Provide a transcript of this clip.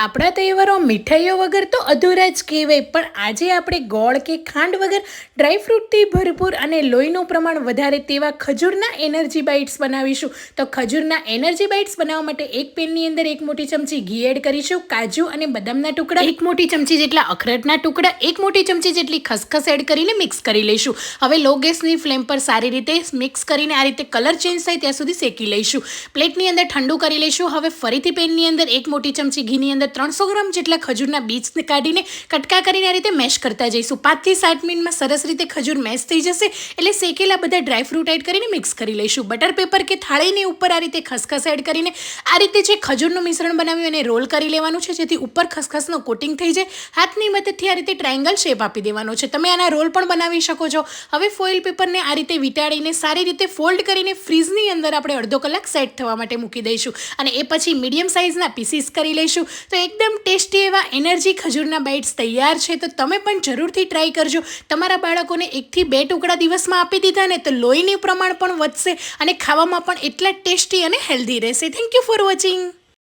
આપણા તહેવારો મીઠાઈઓ વગર તો અધૂરા જ કહેવાય, પણ આજે આપણે ગોળ કે ખાંડ વગર ડ્રાયફ્રૂટથી ભરપૂર અને લોહીનું પ્રમાણ વધારે તેવા ખજૂરના એનર્જી બાઇટ્સ બનાવીશું. તો ખજૂરના એનર્જી બાઇટ્સ બનાવવા માટે એક પેનની અંદર 1 મોટી ચમચી ઘી એડ કરીશું, કાજુ અને બદામના ટુકડા, 1 મોટી ચમચી જેટલા અખરોટના ટુકડા, 1 મોટી ચમચી જેટલી ખસખસ એડ કરીને મિક્સ કરી લઈશું. હવે લો ગેસની ફ્લેમ પર સારી રીતે મિક્સ કરીને આ રીતે કલર ચેન્જ થાય ત્યાં સુધી શેકી લઈશું. પ્લેટની અંદર ઠંડુ કરી લઈશું. હવે ફરીથી પેનની અંદર 1 મોટી ચમચી ઘીની અંદર 300 ગ્રામ જેટલા ખજૂરના બીજને કાઢીને કટકા કરીને આ રીતે મેશ કરતા જઈશું. 5 થી 7 મિનિટમાં સરસ રીતે ખજૂર મેશ થઈ જશે એટલે શેકેલા બધા ડ્રાયફ્રૂટ એડ કરીને મિક્સ કરી લઈશું. બટર પેપર કે થાળીની ઉપર આ રીતે ખસખસ એડ કરીને આ રીતે જે ખજૂરનું મિશ્રણ બનાવ્યું એને રોલ કરી લેવાનું છે, જેથી ઉપર ખસખસનો કોટિંગ થઈ જાય. હાથની મદદથી આ રીતે ટ્રાયેંગલ શેપ આપી દેવાનો છે. તમે આના રોલ પણ બનાવી શકો છો. હવે ફોઇલ પેપરને આ રીતે વીંટાળીને સારી રીતે ફોલ્ડ કરીને ફ્રીઝની અંદર આપણે અડધો કલાક સેટ થવા માટે મૂકી દઈશું અને એ પછી મીડિયમ સાઇઝના પીસીસ કરી લઈશું. તો એકદમ ટેસ્ટી એવા એનર્જી ખજૂરના બાઇટ્સ તૈયાર છે. તો તમે પણ જરૂરથી ટ્રાય કરજો. તમારા બાળકોને 1 થી 2 ટુકડા દિવસમાં આપી દીધા ને તો લોહીનું પ્રમાણ પણ વધશે અને ખાવામાં પણ એટલા ટેસ્ટી અને હેલ્ધી રહેશે. Thank you for watching.